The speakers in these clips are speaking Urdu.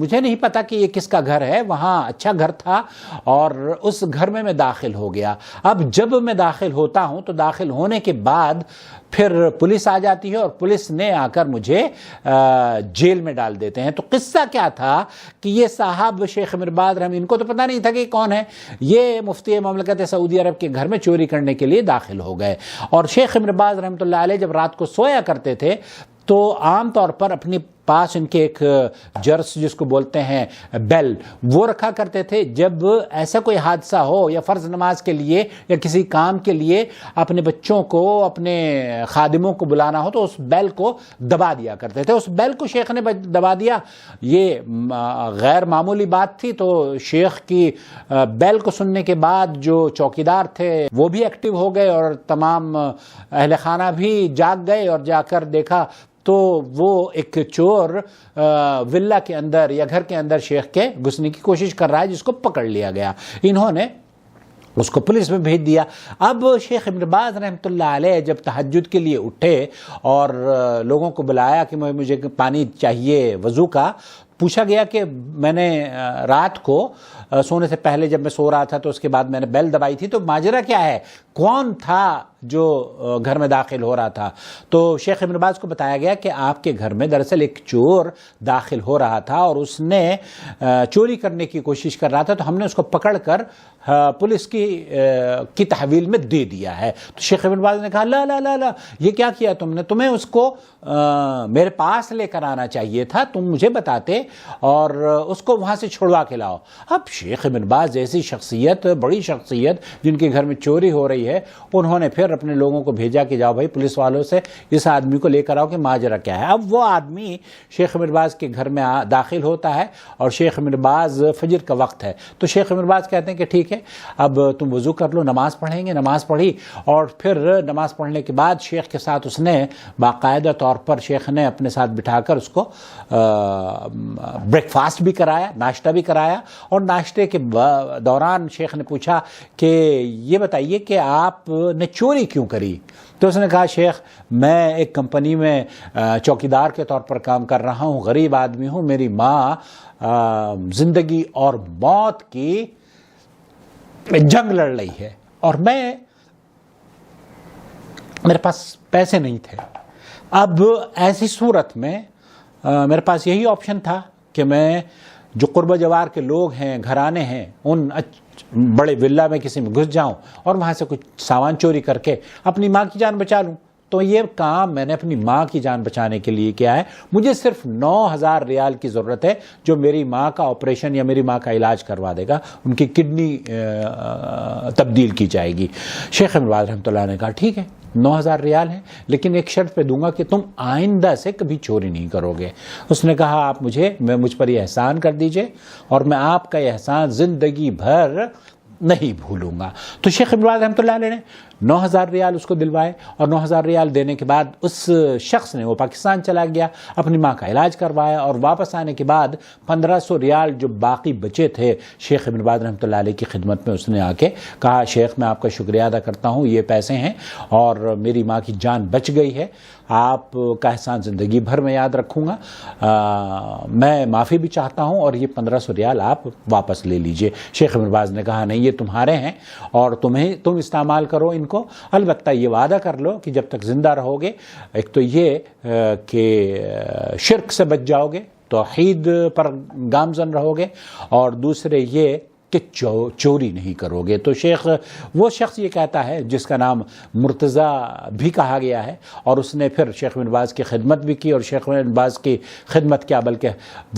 مجھے نہیں پتا کہ یہ کس کا گھر ہے، وہاں اچھا گھر تھا اور اس گھر میں داخل ہو گیا۔ اب جب میں داخل ہوتا ہوں تو داخل ہونے کے بعد پھر پولیس آ جاتی ہے اور پولیس نے آ کر مجھے جیل میں ڈال دیتے ہیں۔ تو قصہ کیا تھا کہ یہ صاحب شیخ مرباز رحمۃ، ان کو تو پتہ نہیں تھا کہ کون ہے، یہ مفتی مملکت سعودی عرب کے گھر میں چوری کرنے کے لیے داخل ہو گئے۔ اور شیخ مرباز رحمۃ اللہ علیہ جب رات کو سویا کرتے تھے تو عام طور پر اپنی پاس ان کے ایک جرس جس کو بولتے ہیں بیل وہ رکھا کرتے تھے۔ جب ایسا کوئی حادثہ ہو یا فرض نماز کے لیے یا کسی کام کے لیے اپنے بچوں کو اپنے خادموں کو بلانا ہو تو اس بیل کو دبا دیا کرتے تھے۔ اس بیل کو شیخ نے دبا دیا، یہ غیر معمولی بات تھی۔ تو شیخ کی بیل کو سننے کے بعد جو چوکیدار تھے وہ بھی ایکٹیو ہو گئے اور تمام اہل خانہ بھی جاگ گئے اور جا کر دیکھا تو وہ ایک چور ولا کے اندر یا گھر کے اندر شیخ کے گھسنے کی کوشش کر رہا ہے، جس کو پکڑ لیا گیا۔ انہوں نے اس کو پولیس میں بھیج دیا۔ اب شیخ ابن باز رحمۃ اللہ علیہ جب تہجد کے لیے اٹھے اور لوگوں کو بلایا کہ مجھے پانی چاہیے وضو کا، پوچھا گیا کہ میں نے رات کو سونے سے پہلے جب میں سو رہا تھا تو اس کے بعد میں نے بیل دبائی تھی، تو ماجرا کیا ہے، کون تھا جو گھر میں داخل ہو رہا تھا؟ تو شیخ ابن باز کو بتایا گیا کہ آپ کے گھر میں دراصل ایک چور داخل ہو رہا تھا اور اس نے چوری کرنے کی کوشش کر رہا تھا، تو ہم نے اس کو پکڑ کر پولیس کی تحویل میں دے دیا ہے۔ تو شیخ ابن باز نے کہا لا لا لا لا، یہ کیا کیا تم نے؟ تمہیں اس کو میرے پاس لے کر آنا چاہیے تھا، تم مجھے بتاتے اور اس کو وہاں سے چھڑوا کے لاؤ۔ اب شیخ ابن باز جیسی شخصیت، بڑی شخصیت جن کے گھر میں چوری ہو رہی ہے، انہوں نے پھر اپنے لوگوں کو بھیجا کہ جاؤ بھائی پولیس والوں سے اس آدمی کو لے کر آؤ کہ ماجرا کیا ہے۔ اب وہ آدمی شیخ ابن باز کے گھر میں داخل ہوتا ہے اور شیخ ابن باز فجر کا وقت ہے، تو شیخ ابن باز کہتے ہیں کہ ٹھیک ہے اب تم وضو کر لو، نماز پڑھیں گے۔ نماز پڑھی اور پھر نماز پڑھنے کے بعد شیخ کے ساتھ اس نے باقاعدہ طور پر شیخ نے اپنے ساتھ بٹھا کر اس کو بریک فاسٹ بھی کرایا، ناشتہ بھی کرایا، اور ناشتے کے دوران شیخ نے پوچھا کہ یہ بتائیے کہ آپ نے چوری کیوں کری؟ تو اس نے کہا شیخ میں ایک کمپنی میں چوکیدار کے طور پر کام کر رہا ہوں، غریب آدمی ہوں، میری ماں زندگی اور موت کی جنگ لڑ رہی ہے اور میرے پاس پیسے نہیں تھے۔ اب ایسی صورت میں میرے پاس یہی آپشن تھا کہ میں جو قرب جوار کے لوگ ہیں، گھرانے ہیں، ان بڑے ولا میں کسی میں گھس جاؤں اور وہاں سے کچھ سامان چوری کر کے اپنی ماں کی جان بچا لوں۔ تو یہ کام میں نے اپنی ماں کی جان بچانے کے لیے کیا ہے۔ مجھے صرف 9000 ریال کی ضرورت ہے جو میری ماں کا آپریشن یا میری ماں کا علاج کروا دے گا، ان کی کڈنی تبدیل کی جائے گی۔ شیخ ابن باز رحمۃ اللہ نے کہا ٹھیک ہے 9000 ریال ہیں، لیکن ایک شرط پہ دوں گا کہ تم آئندہ سے کبھی چوری نہیں کرو گے۔ اس نے کہا آپ مجھ پر یہ احسان کر دیجئے اور میں آپ کا یہ احسان زندگی بھر نہیں بھولوں گا۔ تو شیخ ابن باز رحمۃ اللہ علیہ نے 9000 ریال اس کو دلوائے اور 9000 ریال دینے کے بعد اس شخص نے وہ پاکستان چلا گیا، اپنی ماں کا علاج کروایا، اور واپس آنے کے بعد 1500 ریال جو باقی بچے تھے شیخ ابن باز رحمۃ اللہ علیہ کی خدمت میں اس نے آ کے کہا شیخ میں آپ کا شکریہ ادا کرتا ہوں، یہ پیسے ہیں اور میری ماں کی جان بچ گئی ہے، آپ کا احسان زندگی بھر میں یاد رکھوں گا، میں معافی بھی چاہتا ہوں اور یہ 1500 ریال آپ واپس لے لیجئے۔ شیخ ابن باز نے کہا نہیں یہ تمہارے ہیں اور تم استعمال کرو ان کو، البتہ یہ وعدہ کر لو کہ جب تک زندہ رہو گے ایک تو یہ کہ شرک سے بچ جاؤ گے، توحید پر گامزن رہو گے، اور دوسرے یہ کہ چوری نہیں کرو گے۔ تو شیخ وہ شخص یہ کہتا ہے جس کا نام مرتضی بھی کہا گیا ہے، اور اس نے پھر شیخ ابن باز کی خدمت بھی کی، اور شیخ ابن باز کی خدمت کیا بلکہ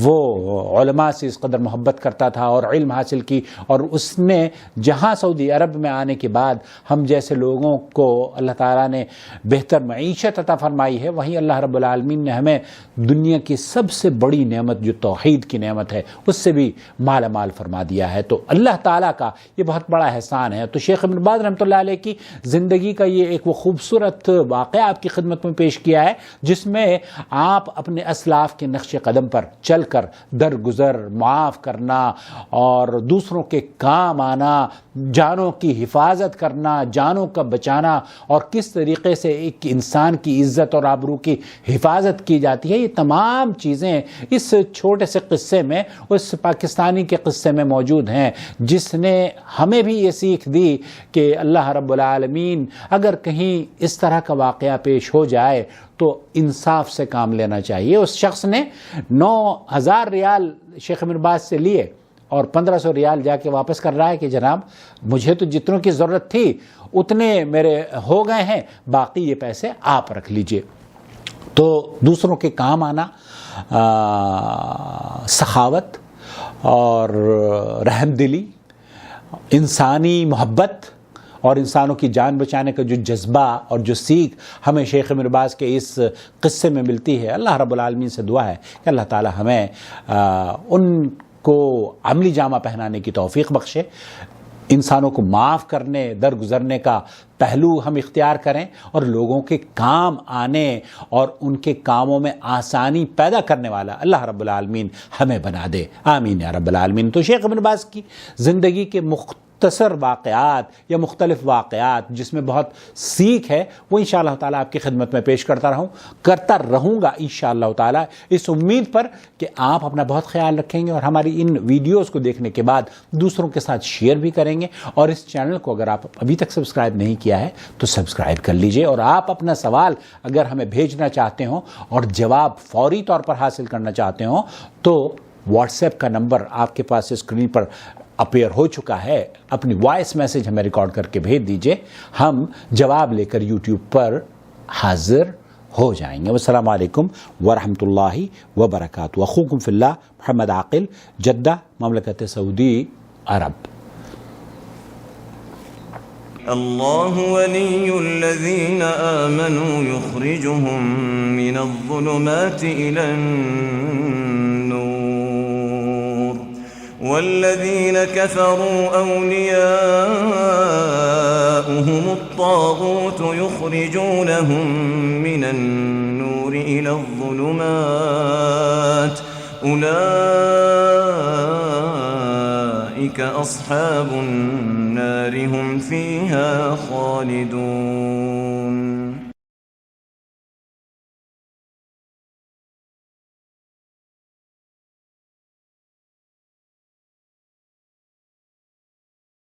وہ علماء سے اس قدر محبت کرتا تھا اور علم حاصل کی، اور اس نے جہاں سعودی عرب میں آنے کے بعد ہم جیسے لوگوں کو اللہ تعالیٰ نے بہتر معیشت عطا فرمائی ہے، وہیں اللہ رب العالمین نے ہمیں دنیا کی سب سے بڑی نعمت جو توحید کی نعمت ہے اس سے بھی مالا مال فرما دیا ہے۔ تو اللہ تعالیٰ کا یہ بہت بڑا احسان ہے. تو شیخ ابن باز رحمۃ اللہ علیہ کی زندگی کا یہ ایک وہ خوبصورت واقعہ آپ کی خدمت میں پیش کیا ہے جس میں آپ اپنے اسلاف کے نقش قدم پر چل کر درگزر، معاف کرنا اور دوسروں کے کام آنا، جانوں کی حفاظت کرنا، جانوں کا بچانا اور کس طریقے سے ایک انسان کی عزت اور آبرو کی حفاظت کی جاتی ہے، یہ تمام چیزیں اس چھوٹے سے قصے میں، اس پاکستانی کے قصے میں موجود ہیں، جس نے ہمیں بھی یہ سیکھ دی کہ اللہ رب العالمین اگر کہیں اس طرح کا واقعہ پیش ہو جائے تو انصاف سے کام لینا چاہیے. اس شخص نے 9,000 ریال شیخ ابن باز سے لیے اور 1,500 ریال جا کے واپس کر رہا ہے کہ جناب مجھے تو جتنوں کی ضرورت تھی اتنے میرے ہو گئے ہیں، باقی یہ پیسے آپ رکھ لیجئے. تو دوسروں کے کام آنا، سخاوت اور رحم دلی، انسانی محبت اور انسانوں کی جان بچانے کا جو جذبہ اور جو سیکھ ہمیں شیخ ابن باز کے اس قصے میں ملتی ہے، اللہ رب العالمین سے دعا ہے کہ اللہ تعالی ہمیں ان کو عملی جامہ پہنانے کی توفیق بخشے، انسانوں کو معاف کرنے، درگزرنے کا پہلو ہم اختیار کریں اور لوگوں کے کام آنے اور ان کے کاموں میں آسانی پیدا کرنے والا اللہ رب العالمین ہمیں بنا دے. آمین یا رب العالمین. تو شیخ ابن باز کی زندگی کے مختصر واقعات یا مختلف واقعات جس میں بہت سیکھ ہے وہ انشاءاللہ تعالیٰ آپ کی خدمت میں پیش کرتا رہوں گا انشاءاللہ تعالیٰ، اس امید پر کہ آپ اپنا بہت خیال رکھیں گے اور ہماری ان ویڈیوز کو دیکھنے کے بعد دوسروں کے ساتھ شیئر بھی کریں گے. اور اس چینل کو اگر آپ ابھی تک سبسکرائب نہیں کیا ہے تو سبسکرائب کر لیجئے. اور آپ اپنا سوال اگر ہمیں بھیجنا چاہتے ہوں اور جواب فوری طور پر حاصل کرنا چاہتے ہوں تو واٹس ایپ کا نمبر آپ کے پاس اسکرین پر اپیئر ہو چکا ہے، اپنی وائس میسج ہمیں ریکارڈ کر کے بھیج دیجئے، ہم جواب لے کر یوٹیوب پر حاضر ہو جائیں گے. والسلام علیکم ورحمۃ اللہ وبرکاتہ. اخوکم فی اللہ محمد عاقل، جدہ، مملکت سعودی عرب. اللہ ولی الذین آمنوا یخرجهم من الظلمات إلى النور والذین كفروا أولیاؤهم الطاغوت یخرجونهم من النور إلى الظلمات أولئك أصحاب النار هم فيها خالدون.